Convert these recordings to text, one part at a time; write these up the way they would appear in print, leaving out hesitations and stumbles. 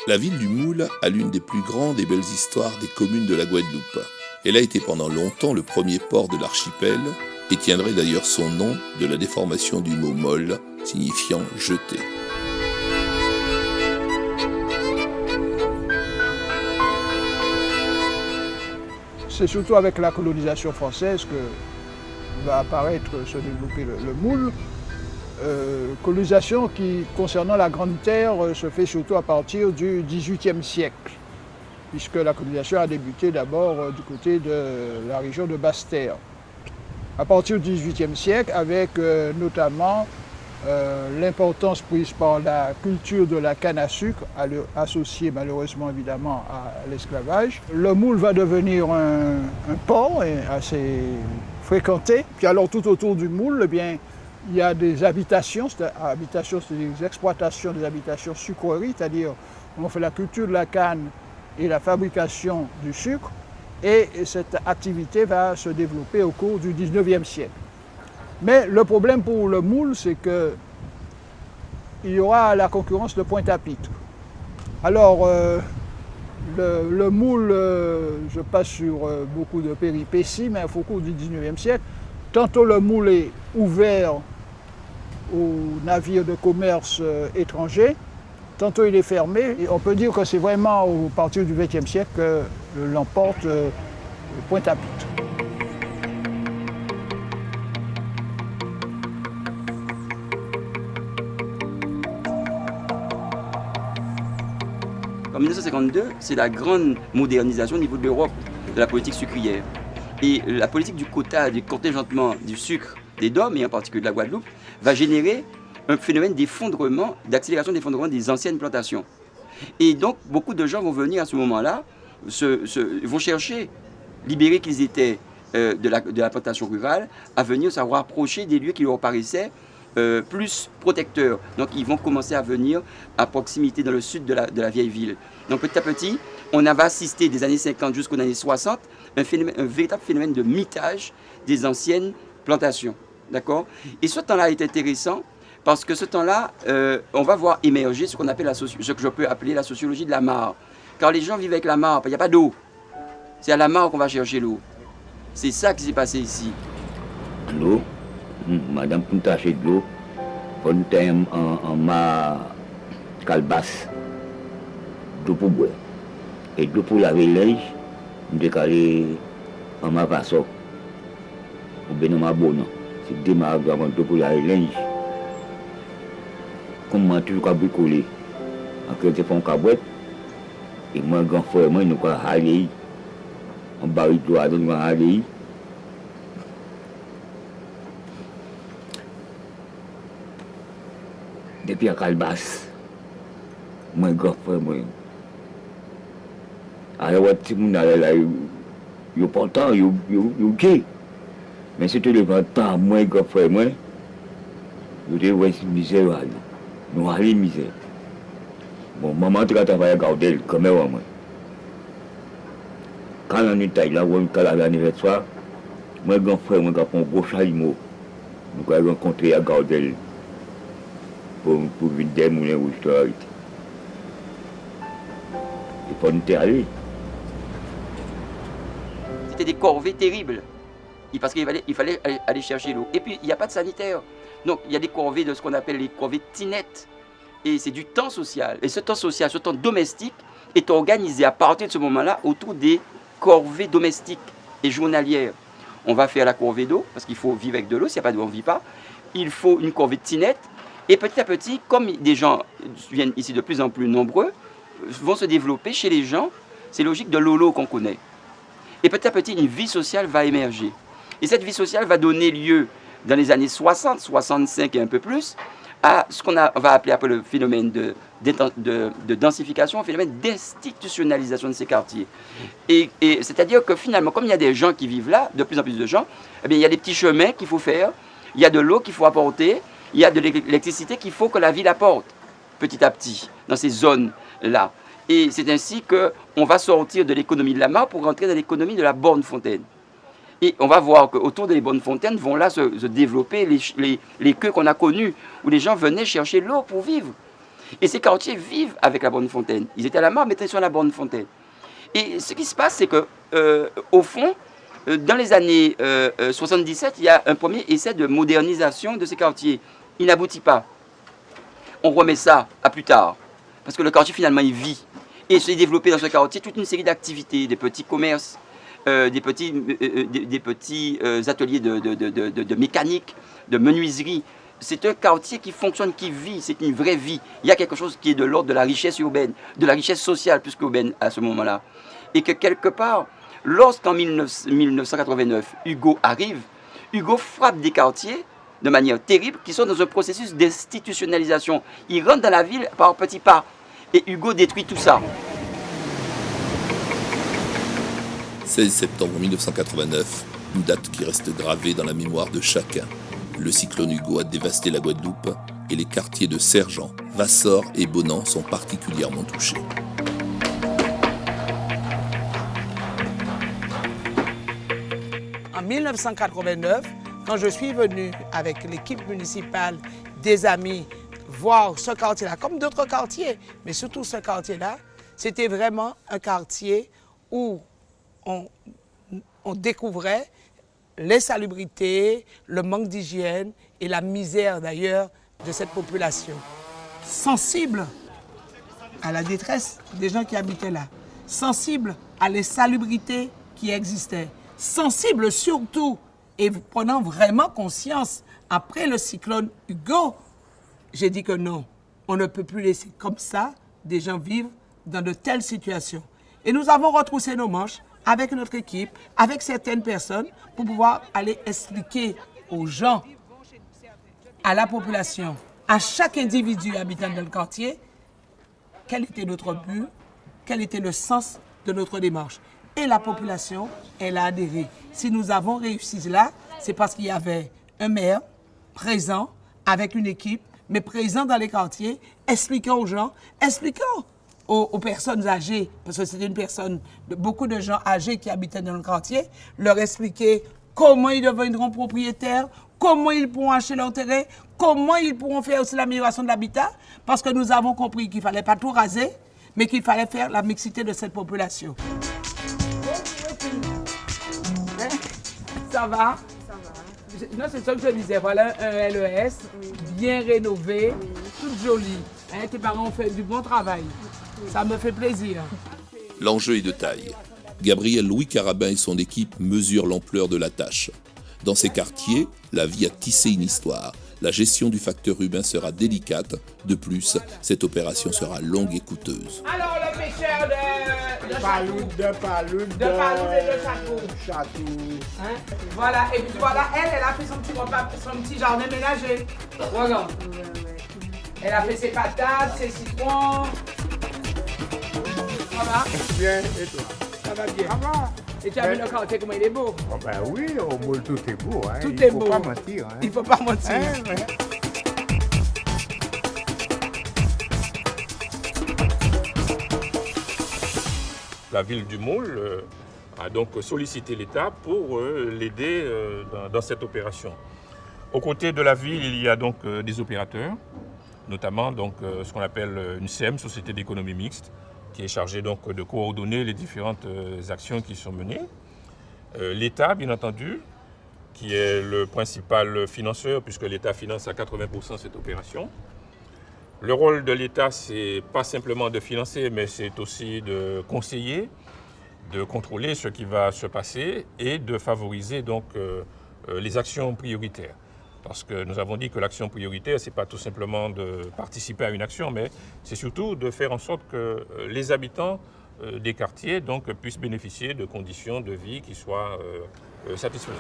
La ville du Moule a l'une des plus grandes et belles histoires des communes de la Guadeloupe. Elle a été pendant longtemps le premier port de l'archipel et tiendrait d'ailleurs son nom de la déformation du mot molle, signifiant jeter. C'est surtout avec la colonisation française que va apparaître, se développer le moule. Colonisation qui, concernant la Grande Terre, se fait surtout à partir du XVIIIe siècle, puisque la colonisation a débuté d'abord du côté de la région de Basse-Terre. À partir du XVIIIe siècle, avec notamment l'importance prise par la culture de la canne à sucre, associée malheureusement évidemment à l'esclavage. Le moule va devenir un port assez fréquenté. Puis alors tout autour du moule, eh bien, il y a des habitations, c'est des exploitations, des habitations sucreries, c'est-à-dire on fait la culture de la canne et la fabrication du sucre. Et cette activité va se développer au cours du XIXe siècle. Mais le problème pour le moule, c'est qu'il y aura la concurrence de Pointe-à-Pitre. Alors, le moule, je passe sur beaucoup de péripéties, mais au cours du XIXe siècle, tantôt le moule est ouvert aux navires de commerce étrangers, tantôt il est fermé. Et on peut dire que c'est vraiment à partir du XXe siècle que l'emporte Pointe-à-Pitre. En 1952, c'est la grande modernisation au niveau de l'Europe de la politique sucrière. Et la politique du quota, du contingentement du sucre des DOM, et en particulier de la Guadeloupe, va générer un phénomène d'effondrement, d'accélération d'effondrement des anciennes plantations. Et donc, beaucoup de gens vont venir à ce moment-là, vont chercher, libérés qu'ils étaient de la plantation rurale, à venir se rapprocher des lieux qui leur paraissaient plus protecteurs. Donc, ils vont commencer à venir à proximité dans le sud de la vieille ville. Donc, petit à petit, on va assister des années 50 jusqu'aux années 60 un véritable phénomène de mitage des anciennes plantations. D'accord ? Et ce temps-là est intéressant parce que ce temps-là, on va voir émerger ce qu'on appelle ce que je peux appeler la sociologie de la mare. Car les gens vivent avec la mare, il n'y a pas d'eau. C'est à la mare qu'on va chercher l'eau. C'est ça qui s'est passé ici. L'eau, madame, pour tâcher de l'eau, pour nous en ma calebasse, d'eau pour boire. Et d'eau pour laver linge, nous décaler en ma vaso. Ou bien dans ma bonne. C'est des marques d'eau pour laver linge. Comme moi, toujours bricoler. En quelque sorte, on cabouette. Et moi, grand frère, moi, nous avons aller. On baril d'eau à nous aller. Depuis à Calbas, moi, grand frère, moi. Alors, si vous allez là, il est pourtant, il est gay. Mais si tu le vois pas, moi, grand frère, moi, je dis, ouais, c'est misère, nous allons misère. Bon, maman, tu as travaillé à garder comme moi. Quand on est là, quand on a l'anniversaire, moi, grand frère, moi, j'ai un gros chalumeau. Nous avons rencontré à garder pour venir des moulins où je suis arrêté. Et pour nous aller. C'était des corvées terribles. Parce qu'il fallait aller chercher l'eau. Et puis, il n'y a pas de sanitaire. Donc, il y a des corvées de ce qu'on appelle les corvées tinettes. Et c'est du temps social. Et ce temps social, ce temps domestique, est organisé à partir de ce moment-là autour des corvées domestiques et journalières. On va faire la corvée d'eau, parce qu'il faut vivre avec de l'eau. S'il n'y a pas d'eau, on ne vit pas. Il faut une corvée de tinette. Et petit à petit, comme des gens viennent ici de plus en plus nombreux, vont se développer chez les gens, c'est logique de l'olo qu'on connaît. Et petit à petit, une vie sociale va émerger. Et cette vie sociale va donner lieu, dans les années 60, 65 et un peu plus, à ce qu'on va appeler après le phénomène de densification, un phénomène d'institutionnalisation de ces quartiers. Et c'est-à-dire que finalement, comme il y a des gens qui vivent là, de plus en plus de gens, eh bien, il y a des petits chemins qu'il faut faire, il y a de l'eau qu'il faut apporter, il y a de l'électricité qu'il faut que la ville apporte, petit à petit, dans ces zones-là. Et c'est ainsi qu'on va sortir de l'économie de la mare pour rentrer dans l'économie de la borne fontaine. Et on va voir qu'autour des bornes fontaines vont là se développer les queues qu'on a connues, où les gens venaient chercher l'eau pour vivre. Et ces quartiers vivent avec la Bonne Fontaine. Ils étaient à la mare, maintenant ils sont à la Bonne Fontaine. Et ce qui se passe, c'est que, au fond, dans les années 77, il y a un premier essai de modernisation de ces quartiers. Il n'aboutit pas. On remet ça à plus tard. Parce que le quartier, finalement, il vit. Et s'est développé dans ce quartier toute une série d'activités, des petits commerces, des petits ateliers de mécanique, de menuiserie. C'est un quartier qui fonctionne, qui vit, c'est une vraie vie. Il y a quelque chose qui est de l'ordre de la richesse urbaine, de la richesse sociale plus qu'urbaine à ce moment-là. Et que quelque part, lorsqu'en 1989, Hugo arrive, Hugo frappe des quartiers de manière terrible qui sont dans un processus d'institutionnalisation. Il rentre dans la ville par petits pas. Et Hugo détruit tout ça. 16 septembre 1989, une date qui reste gravée dans la mémoire de chacun. Le cyclone Hugo a dévasté la Guadeloupe et les quartiers de Sergent, Vassor et Bonan sont particulièrement touchés. En 1989, quand je suis venu avec l'équipe municipale des Amis voir ce quartier-là, comme d'autres quartiers, mais surtout ce quartier-là, c'était vraiment un quartier où on découvrait l'insalubrité, le manque d'hygiène et la misère d'ailleurs de cette population. Sensible à la détresse des gens qui habitaient là, sensible à l'insalubrité qui existait, sensible surtout et prenant vraiment conscience après le cyclone Hugo, j'ai dit que non, on ne peut plus laisser comme ça des gens vivre dans de telles situations. Et nous avons retroussé nos manches avec notre équipe, avec certaines personnes, pour pouvoir aller expliquer aux gens, à la population, à chaque individu habitant dans le quartier, quel était notre but, quel était le sens de notre démarche. Et la population, elle a adhéré. Si nous avons réussi là, c'est parce qu'il y avait un maire présent, avec une équipe, mais présent dans les quartiers, expliquant aux gens, expliquant aux personnes âgées, parce que c'était beaucoup de gens âgés qui habitaient dans le quartier, leur expliquer comment ils deviendront propriétaires, comment ils pourront acheter leur terrain, comment ils pourront faire aussi l'amélioration de l'habitat, parce que nous avons compris qu'il ne fallait pas tout raser, mais qu'il fallait faire la mixité de cette population. Ça va? Non, c'est ça que je disais. Voilà un LES, bien rénové, tout joli. Tes parents ont fait du bon travail. Ça me fait plaisir. L'enjeu est de taille. Gabriel Louis Carabin et son équipe mesurent l'ampleur de la tâche. Dans ces quartiers, la vie a tissé une histoire. La gestion du facteur humain sera délicate. De plus, cette opération sera longue et coûteuse. Alors, le pêcheur de paloude et de château. Hein? Voilà, et puis voilà, elle a fait son petit jardin ménager. Regarde. Elle a fait ses patates, ses citrons. Ça va? Bien, et toi? Ça va bien. Ça va? Et tu as vu le quartier, comment il est beau? Oh ben oui, au Moule, tout est beau. Hein. Tout est beau. Il ne faut pas mentir. Hein. Il ne faut pas mentir. Ouais. La ville du Moule a donc sollicité l'État pour l'aider dans cette opération. Aux côtés de la ville, il y a donc des opérateurs, notamment donc, ce qu'on appelle une SEM, Société d'économie mixte, qui est chargée donc de coordonner les différentes actions qui sont menées. L'État, bien entendu, qui est le principal financeur, puisque l'État finance à 80% cette opération. Le rôle de l'État, c'est pas simplement de financer, mais c'est aussi de conseiller, de contrôler ce qui va se passer et de favoriser donc les actions prioritaires. Parce que nous avons dit que l'action prioritaire, ce n'est pas tout simplement de participer à une action, mais c'est surtout de faire en sorte que les habitants des quartiers donc, puissent bénéficier de conditions de vie qui soient satisfaisantes.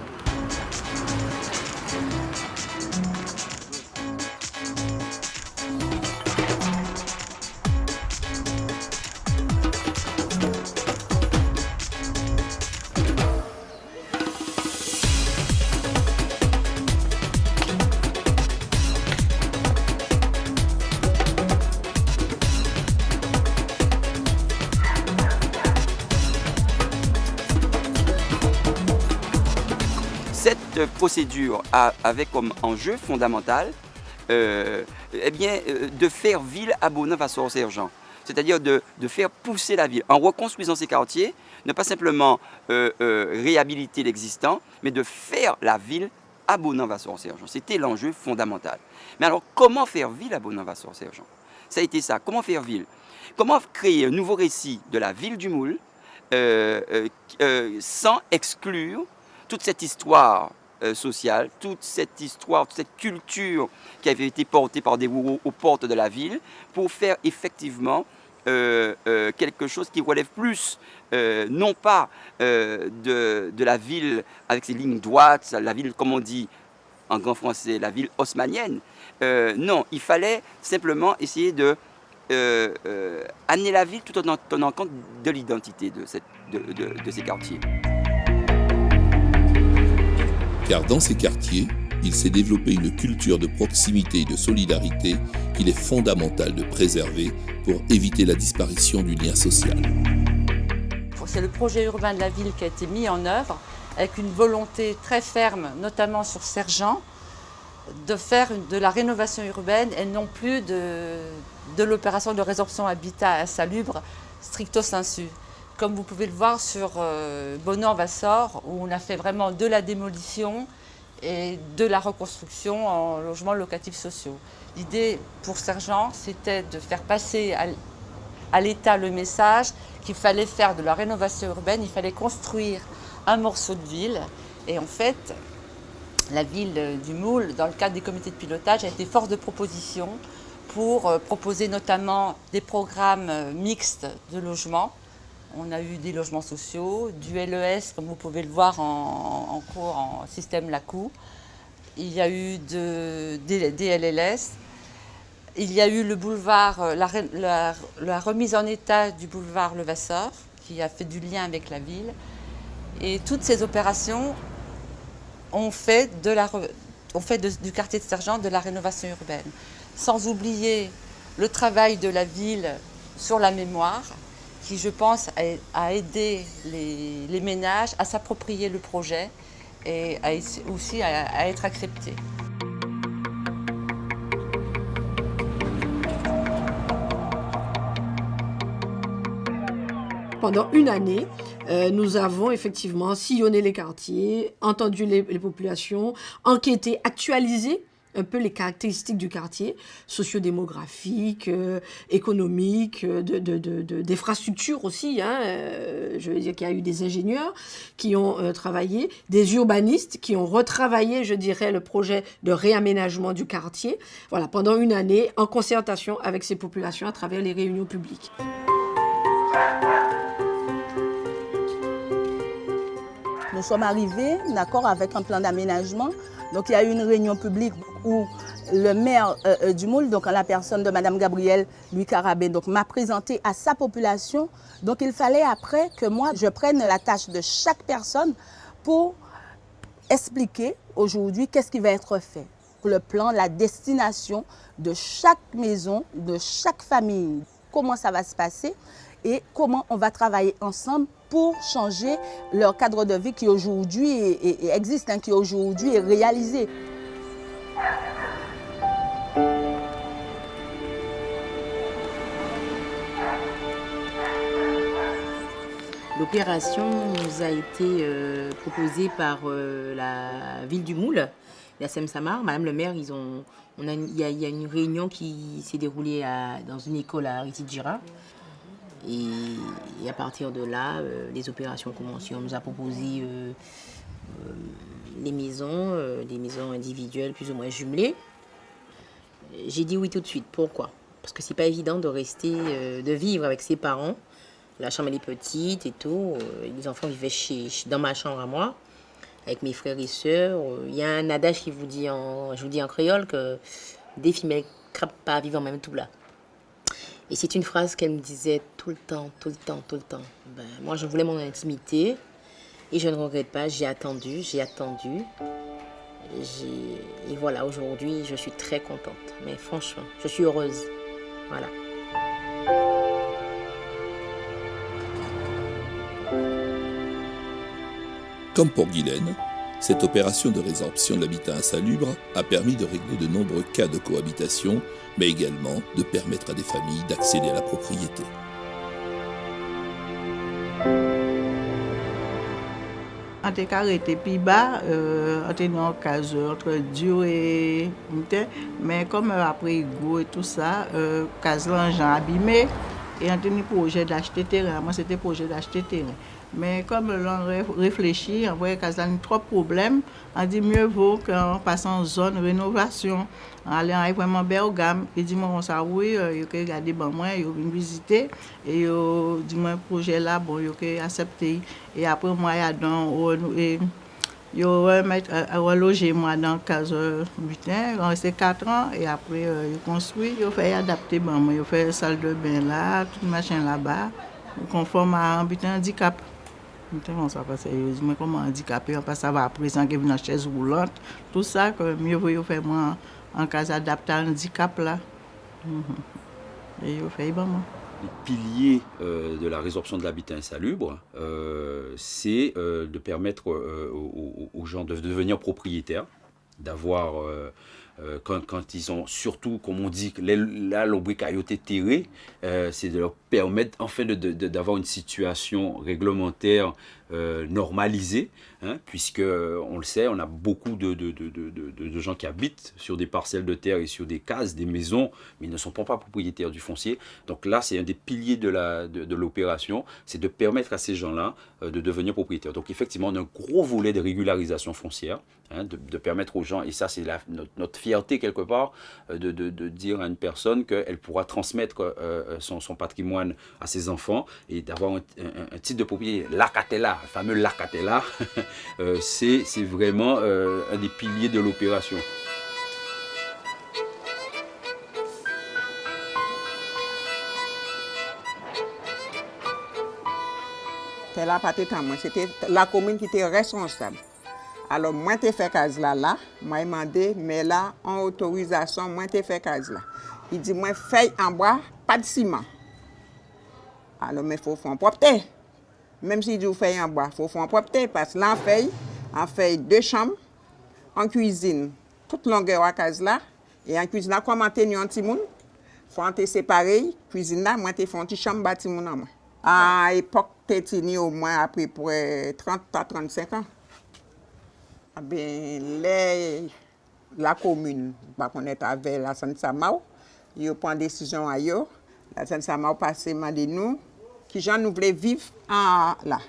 Cette procédure avait comme enjeu fondamental de faire ville à Bonin-Vassor-Sergent. C'est-à-dire de faire pousser la ville en reconstruisant ces quartiers, ne pas simplement réhabiliter l'existant, mais de faire la ville à Bonin-Vassor-Sergent. C'était l'enjeu fondamental. Mais alors, comment faire ville à Bonin-Vassor-Sergent? Ça a été ça. Comment faire ville? Comment créer un nouveau récit de la ville du Moule sans exclure toute cette histoire sociale, toute cette histoire, toute cette culture qui avait été portée par des bourreaux aux portes de la ville, pour faire effectivement quelque chose qui relève plus, non pas de la ville avec ses lignes droites, la ville, comme on dit en grand français, la ville haussmannienne. Non, il fallait simplement essayer de amener la ville tout en tenant compte de l'identité de ces quartiers. Car dans ces quartiers, il s'est développé une culture de proximité et de solidarité qu'il est fondamental de préserver pour éviter la disparition du lien social. C'est le projet urbain de la ville qui a été mis en œuvre avec une volonté très ferme, notamment sur Sergent, de faire de la rénovation urbaine et non plus de l'opération de résorption habitat insalubre stricto sensu. Comme vous pouvez le voir sur Bonin-Vassor, où on a fait vraiment de la démolition et de la reconstruction en logements locatifs sociaux. L'idée pour Sergent, c'était de faire passer à l'État le message qu'il fallait faire de la rénovation urbaine, il fallait construire un morceau de ville. Et en fait, la ville du Moule, dans le cadre des comités de pilotage, a été force de proposition pour proposer notamment des programmes mixtes de logement. On a eu des logements sociaux, du LES, comme vous pouvez le voir en cours en système LACOU. Il y a eu des LLS. Il y a eu le boulevard, la remise en état du boulevard Levasseur, qui a fait du lien avec la ville. Et toutes ces opérations ont fait du quartier de Sergent de la rénovation urbaine. Sans oublier le travail de la ville sur la mémoire, qui, je pense, a aidé les ménages à s'approprier le projet et aussi à être accepté. Pendant une année, nous avons effectivement sillonné les quartiers, entendu les populations, enquêté, actualisé un peu les caractéristiques du quartier, sociodémographiques, économiques, d'infrastructures aussi. Je veux dire qu'il y a eu des ingénieurs qui ont travaillé, des urbanistes qui ont retravaillé, je dirais, le projet de réaménagement du quartier. Voilà, pendant une année, en concertation avec ces populations à travers les réunions publiques. Nous sommes arrivés d'accord avec un plan d'aménagement. Donc il y a eu une réunion publique où le maire du Moule, donc en la personne de Mme Gabrielle Louis Carabin, donc m'a présenté à sa population. Donc il fallait après que moi je prenne la tâche de chaque personne pour expliquer aujourd'hui qu'est-ce qui va être fait. Pour le plan, la destination de chaque maison, de chaque famille, comment ça va se passer et comment on va travailler ensemble pour changer leur cadre de vie qui aujourd'hui existe, qui aujourd'hui est réalisé. L'opération nous a été proposée par la ville du Moule, la SEM-Samar. Madame le maire, il y a une réunion qui s'est déroulée dans une école à Ritidjira. Et à partir de là, les opérations ont commencé. On nous a proposé des maisons individuelles plus ou moins jumelées. J'ai dit oui tout de suite. Pourquoi? Parce que c'est pas évident de rester, de vivre avec ses parents. La chambre elle est petite et tout. Les enfants vivaient dans ma chambre à moi, avec mes frères et sœurs. Il y a un adage qui je vous dis en créole que des filles ne crapent pas à vivre en même tout là. Et c'est une phrase qu'elle me disait tout le temps. Moi, je voulais mon intimité et je ne regrette pas. J'ai attendu. Et voilà, aujourd'hui, je suis très contente. Mais franchement, je suis heureuse. Voilà. Comme pour Guylaine, Cette opération de résorption de l'habitat insalubre a permis de régler de nombreux cas de cohabitation, mais également de permettre à des familles d'accéder à la propriété. On était arrêté plus bas, on était dans une case entre Dieu et Moutet, mais comme après Go et tout ça, case là, j'ai abîmé et on a eu projet d'acheter terrain. Moi, c'était projet d'acheter terrain. Mais comme on réfléchit, on voit qu'il y a trop de problèmes, on dit mieux vaut qu'on passe en zone rénovation. On allait avec vraiment Bergame, et dit moi ça oui, il faut regarder bon moi, il vient visiter et dit moi projet là bon, il faut accepter. Et après moi il y a dans et yo reloger moi dans case butin, on resté 4 ans et après il construit, il fait adapter bon moi, il fait salle de bain là, tout machin là-bas, conforme à un butin handicap. On ça parce que je me comment handicapé, on passe ça va après sans que une chaise roulante, tout ça que mieux vaut faire moi en cas d'adapter à handicap là. Et il fait bon moi. Les piliers de la résorption de l'habitat insalubre, c'est de permettre aux gens de devenir propriétaires, d'avoir, quand ils ont, surtout, comme on dit, là, l'ombricailloté terrée, c'est de leur permettre en fait d'avoir une situation réglementaire normalisée, hein, puisque on le sait, on a beaucoup de gens qui habitent sur des parcelles de terre et sur des cases, des maisons, mais ils ne sont pas propriétaires du foncier. Donc là, c'est un des piliers de l'opération, c'est de permettre à ces gens-là de devenir propriétaires. Donc effectivement, on a un gros volet de régularisation foncière, hein, de permettre aux gens, et ça c'est notre fierté quelque part, de dire à une personne qu'elle pourra transmettre son patrimoine à ses enfants et d'avoir un titre de propriété. Lacatella, le fameux Lacatella, c'est vraiment un des piliers de l'opération. C'était la commune qui était responsable. Alors, moi, j'ai fait case là, moi, j'ai demandé, mais là, en autorisation, moi, j'ai fait case là. Il dit, moi, feuille en bois, pas de ciment. Alors, mais il faut faire en propreté. Même si dit feuille en bois, il faut faire en propreté, parce que là, on fait 2 chambres, en cuisine, toute longueur à case là, et en cuisine là, comme on tenait un petit monde, il faut en séparer, cuisine là, moi, j'ai fait une petite chambre bâtiment en moi. À l'époque, j'ai au moins à peu près 30 à 35 ans. La commune, on est avec la Sainte-Samao, ils prennent des décisions à eux. La Sainte-Samao passe de nous, qui gens nous voulaient vivre là.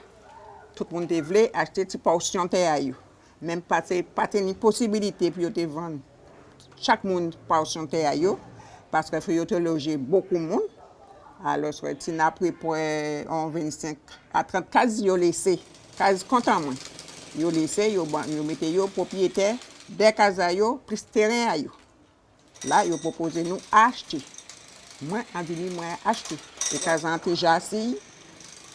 Tout le monde voulait acheter des portions de terre à eux. Même pas de possibilité pour te vendre. Chaque monde portion de terre à eux, parce qu'il faut te loger beaucoup de monde. Alors, c'est après pour 25 à 30 cases, ils ont laissé. Cases content moi. Ils ont laissé, ils ont mis les propriétaires des cases à eux, plus terrain à eux. Là, ils ont proposé nous acheter. Moi, en venu, moi, acheter. Les cases ont déjà assis.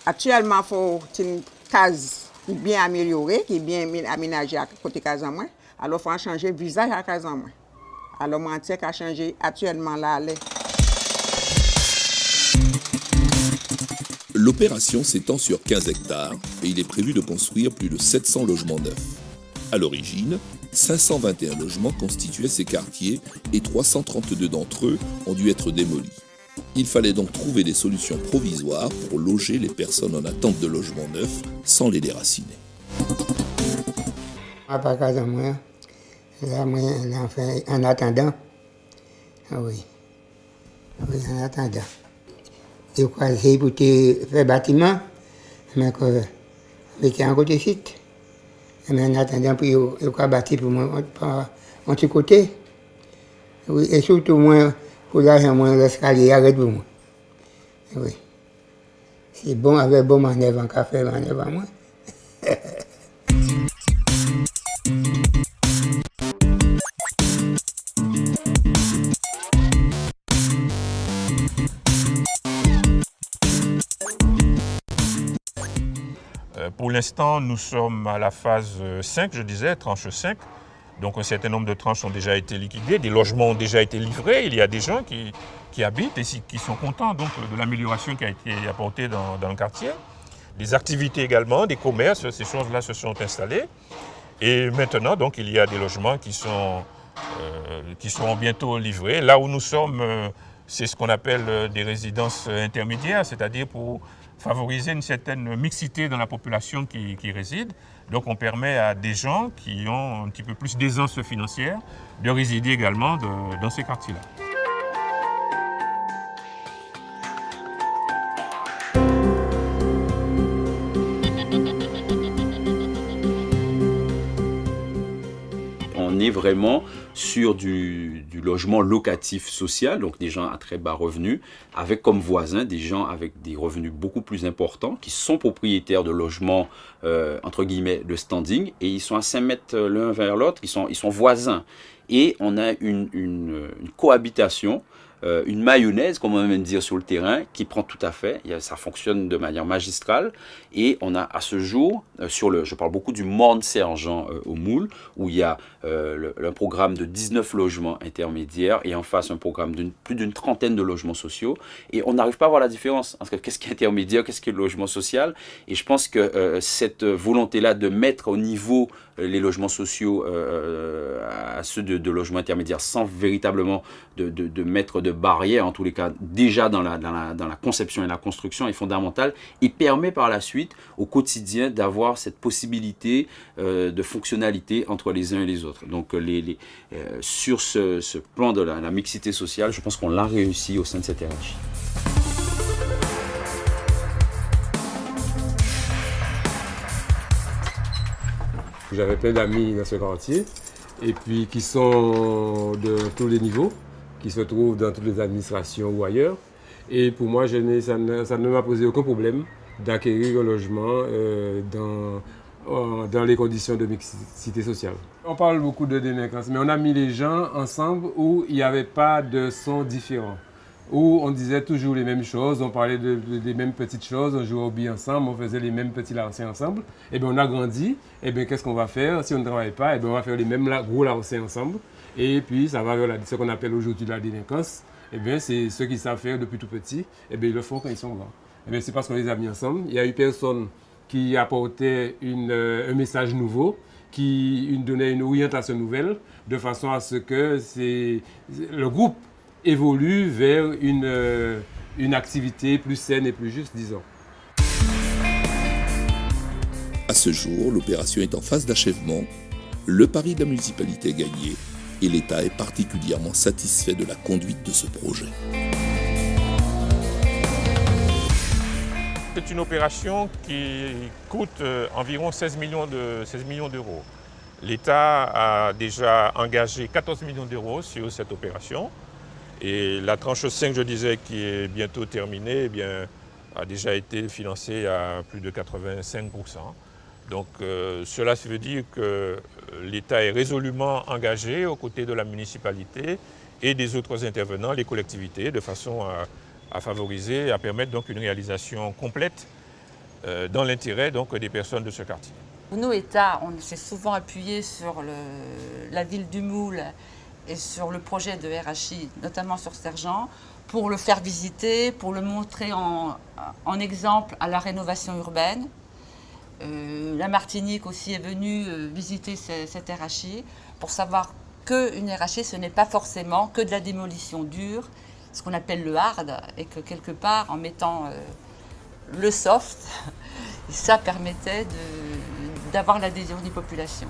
Actuellement, il faut une case qui est bien améliorée, qui est bien aménagée à côté case en moi. Alors, il faut changer le visage à case en moi. Alors, moi, je sais changer actuellement là. L'opération s'étend sur 15 hectares et il est prévu de construire plus de 700 logements neufs. À l'origine, 521 logements constituaient ces quartiers et 332 d'entre eux ont dû être démolis. Il fallait donc trouver des solutions provisoires pour loger les personnes en attente de logements neufs sans les déraciner. En attendant. Oui, en attendant. Je crois que c'est pour faire bâtiment, mais que c'est un côté site. Mais en attendant, je crois bâtir pour moi, mon petit côté. Oui, et surtout, moi, pour l'argent, moi, l'escalier arrête pour moi. Oui. C'est bon, avec bon manœuvre, en café, manœuvre à moi. Pour l'instant, nous sommes à la phase 5, je disais, tranche 5. Donc un certain nombre de tranches ont déjà été liquidées, des logements ont déjà été livrés. Il y a des gens qui habitent et qui sont contents donc, de l'amélioration qui a été apportée dans le quartier. Des activités également, des commerces, ces choses-là se sont installées. Et maintenant, donc, il y a des logements qui seront bientôt livrés. Là où nous sommes, c'est ce qu'on appelle des résidences intermédiaires, c'est-à-dire pour favoriser une certaine mixité dans la population qui réside. Donc on permet à des gens qui ont un petit peu plus d'aisance financière de résider également dans ces quartiers-là. On est vraiment sur du logement locatif social, donc des gens à très bas revenus, avec comme voisins des gens avec des revenus beaucoup plus importants, qui sont propriétaires de logements, entre guillemets, de standing, et ils sont à 5 mètres l'un vers l'autre, ils sont voisins. Et on a une cohabitation, une mayonnaise, comme on aime dire sur le terrain, qui prend tout à fait, ça fonctionne de manière magistrale, et on a à ce jour, je parle beaucoup du Morne-Sergent au Moule, où il y a un programme de 19 logements intermédiaires, et en face un programme de plus d'une trentaine de logements sociaux, et on n'arrive pas à voir la différence entre qu'est-ce qui est intermédiaire, qu'est-ce qui est le logement social, et je pense que cette volonté-là de mettre au niveau les logements sociaux à ceux de logements intermédiaires sans véritablement de mettre de barrières, en tous les cas déjà dans la conception et la construction est fondamentale et permet par la suite au quotidien d'avoir cette possibilité de fonctionnalité entre les uns et les autres. Donc sur ce plan de la mixité sociale, je pense qu'on l'a réussi au sein de cette hiérarchie. J'avais plein d'amis dans ce quartier, et puis qui sont de tous les niveaux, qui se trouvent dans toutes les administrations ou ailleurs. Et pour moi, ça ne m'a posé aucun problème d'acquérir un logement dans les conditions de mixité sociale. On parle beaucoup de délinquance, mais on a mis les gens ensemble où il n'y avait pas de sons différents, où on disait toujours les mêmes choses, on parlait des mêmes petites choses, on jouait aux billes ensemble, on faisait les mêmes petits larcins ensemble. Et bien on a grandi, et bien qu'est-ce qu'on va faire? Si on ne travaille pas, et bien on va faire les mêmes gros larcins ensemble. Et puis ça va vers ce qu'on appelle aujourd'hui la délinquance. Et bien c'est ceux qui savent faire depuis tout petit, et bien ils le font quand ils sont grands. Et bien c'est parce qu'on les a mis ensemble. Il y a eu personne qui apportait un message nouveau, qui donnait une orientation nouvelle, de façon à ce que le groupe évolue vers une activité plus saine et plus juste, disons. À ce jour, l'opération est en phase d'achèvement, le pari de la municipalité est gagné et l'État est particulièrement satisfait de la conduite de ce projet. C'est une opération qui coûte environ 16 millions d'euros. L'État a déjà engagé 14 millions d'euros sur cette opération. Et la tranche 5, je disais, qui est bientôt terminée, eh bien, a déjà été financée à plus de 85%. Donc cela veut dire que l'État est résolument engagé aux côtés de la municipalité et des autres intervenants, les collectivités, de façon à favoriser, à permettre donc une réalisation complète dans l'intérêt donc des personnes de ce quartier. Nous, État, on s'est souvent appuyé sur la ville du Moule et sur le projet de RHI, notamment sur Sergent, pour le faire visiter, pour le montrer en exemple à la rénovation urbaine. La Martinique aussi est venue visiter cette RHI pour savoir qu'une RHI, ce n'est pas forcément que de la démolition dure, ce qu'on appelle le hard, et que quelque part, en mettant le soft, ça permettait d'avoir l'adhésion des populations.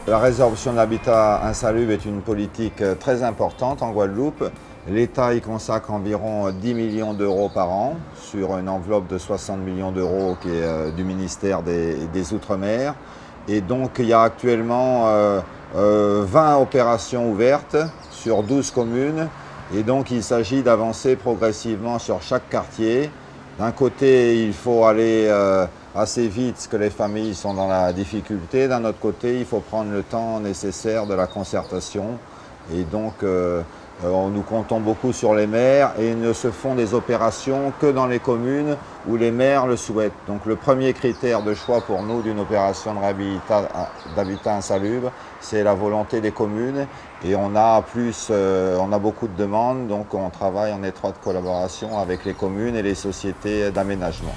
La résorption de l'habitat insalubre est une politique très importante en Guadeloupe. L'État y consacre environ 10 millions d'euros par an sur une enveloppe de 60 millions d'euros qui est du ministère des Outre-mer. Et donc il y a actuellement 20 opérations ouvertes sur 12 communes. Et donc il s'agit d'avancer progressivement sur chaque quartier. D'un côté, il faut aller assez vite parce que les familles sont dans la difficulté. D'un autre côté, il faut prendre le temps nécessaire de la concertation Et donc, nous comptons beaucoup sur les maires et ne se font des opérations que dans les communes où les maires le souhaitent. Donc le premier critère de choix pour nous d'une opération d'habitat insalubre, c'est la volonté des communes. Et on a beaucoup de demandes, donc on travaille en étroite collaboration avec les communes et les sociétés d'aménagement.